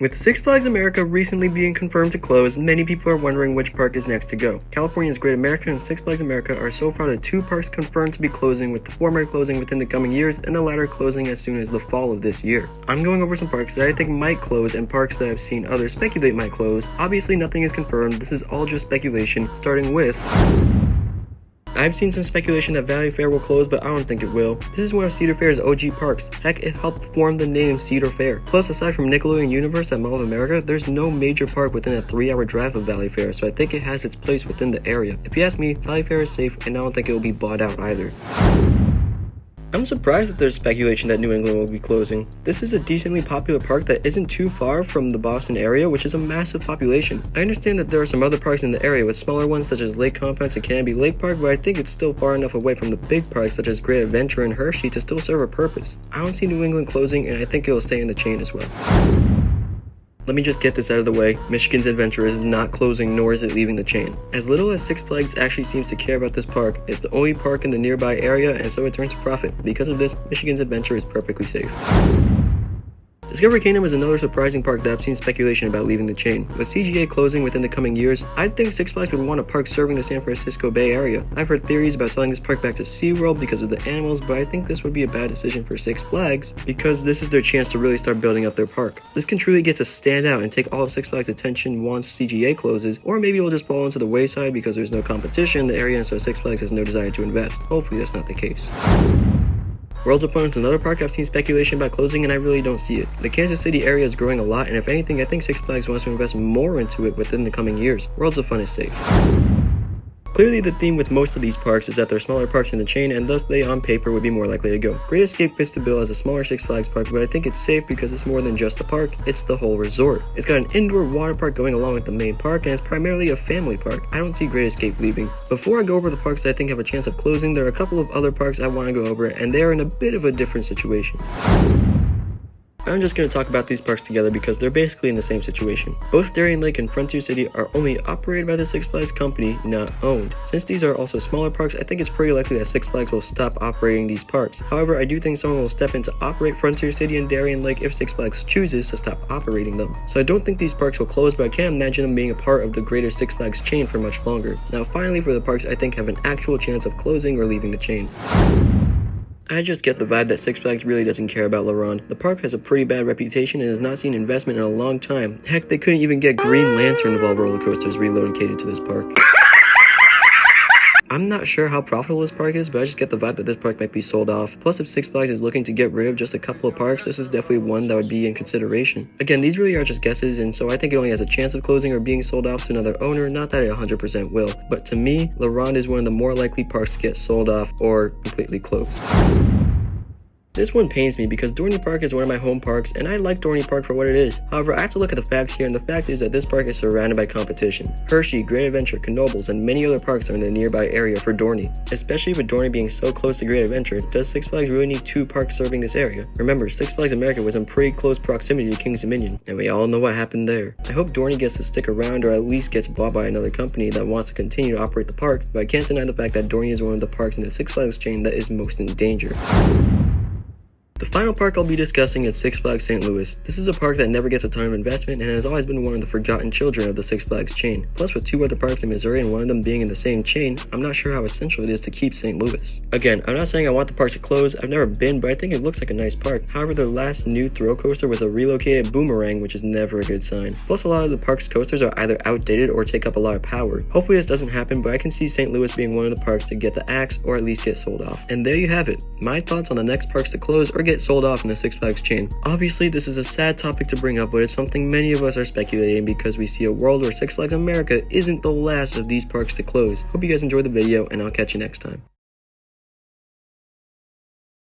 With Six Flags America recently being confirmed to close, many people are wondering which park is next to go. California's Great America and Six Flags America are so far the two parks confirmed to be closing, with the former closing within the coming years and the latter closing as soon as the fall of this year. I'm going over some parks that I think might close and parks that I've seen others speculate might close. Obviously nothing is confirmed, this is all just speculation, starting with... I've seen some speculation that Valley Fair will close, but I don't think it will. This is one of Cedar Fair's OG parks. Heck, it helped form the name Cedar Fair. Plus, aside from Nickelodeon Universe at Mall of America, there's no major park within a 3-hour drive of Valley Fair, so I think it has its place within the area. If you ask me, Valley Fair is safe, and I don't think it will be bought out either. I'm surprised that there's speculation that New England will be closing. This is a decently popular park that isn't too far from the Boston area, which is a massive population. I understand that there are some other parks in the area with smaller ones such as Lake Complex and Canby Lake Park, but I think it's still far enough away from the big parks such as Great Adventure and Hershey to still serve a purpose. I don't see New England closing, and I think it will stay in the chain as well. Let me just get this out of the way. Michigan's Adventure is not closing, nor is it leaving the chain. As little as Six Flags actually seems to care about this park, it's the only park in the nearby area, and so it turns a profit. Because of this, Michigan's Adventure is perfectly safe. Discovery Kingdom is another surprising park that I've seen speculation about leaving the chain. With CGA closing within the coming years, I'd think Six Flags would want a park serving the San Francisco Bay Area. I've heard theories about selling this park back to SeaWorld because of the animals, but I think this would be a bad decision for Six Flags because this is their chance to really start building up their park. This can truly get to stand out and take all of Six Flags' attention once CGA closes, or maybe it'll just fall into the wayside because there's no competition in the area and so Six Flags has no desire to invest. Hopefully that's not the case. World's of Fun is another park I've seen speculation about closing and I really don't see it. The Kansas City area is growing a lot, and if anything, I think Six Flags wants to invest more into it within the coming years. Worlds of Fun is safe. Clearly, the theme with most of these parks is that they're smaller parks in the chain, and thus they on paper would be more likely to go. Great Escape fits the bill as a smaller Six Flags park, but I think it's safe because it's more than just a park, it's the whole resort. It's got an indoor water park going along with the main park, and it's primarily a family park. I don't see Great Escape leaving. Before I go over the parks that I think have a chance of closing, there are a couple of other parks I want to go over, and they are in a bit of a different situation. I'm just going to talk about these parks together because they're basically in the same situation. Both Darian Lake and Frontier City are only operated by the Six Flags company, not owned. Since these are also smaller parks, I think it's pretty likely that Six Flags will stop operating these parks. However, I do think someone will step in to operate Frontier City and Darian Lake if Six Flags chooses to stop operating them. So I don't think these parks will close, but I can't imagine them being a part of the greater Six Flags chain for much longer. Now finally, for the parks I think have an actual chance of closing or leaving the chain. I just get the vibe that Six Flags really doesn't care about La Ronde. The park has a pretty bad reputation and has not seen investment in a long time. Heck, they couldn't even get Green Lantern of all roller coasters relocated to this park. I'm not sure how profitable this park is, but I just get the vibe that this park might be sold off. Plus, if Six Flags is looking to get rid of just a couple of parks, this is definitely one that would be in consideration. Again, these really are just guesses, and so I think it only has a chance of closing or being sold off to another owner, not that it 100% will. But to me, La Ronde is one of the more likely parks to get sold off or completely closed. This one pains me because Dorney Park is one of my home parks, and I like Dorney Park for what it is. However, I have to look at the facts here, and the fact is that this park is surrounded by competition. Hershey, Great Adventure, Knoebels, and many other parks are in the nearby area for Dorney. Especially with Dorney being so close to Great Adventure, does Six Flags really need two parks serving this area? Remember, Six Flags America was in pretty close proximity to King's Dominion, and we all know what happened there. I hope Dorney gets to stick around or at least gets bought by another company that wants to continue to operate the park, but I can't deny the fact that Dorney is one of the parks in the Six Flags chain that is most in danger. The final park I'll be discussing is Six Flags St. Louis. This is a park that never gets a ton of investment and has always been one of the forgotten children of the Six Flags chain. Plus, with two other parks in Missouri and one of them being in the same chain, I'm not sure how essential it is to keep St. Louis. Again, I'm not saying I want the park to close. I've never been, but I think it looks like a nice park. However, their last new thrill coaster was a relocated Boomerang, which is never a good sign. Plus, a lot of the park's coasters are either outdated or take up a lot of power. Hopefully this doesn't happen, but I can see St. Louis being one of the parks to get the axe or at least get sold off. And there you have it. My thoughts on the next parks to close or get sold off in the Six Flags chain. Obviously, this is a sad topic to bring up, but it's something many of us are speculating because we see a world where Six Flags America isn't the last of these parks to close. Hope you guys enjoyed the video, and I'll catch you next time.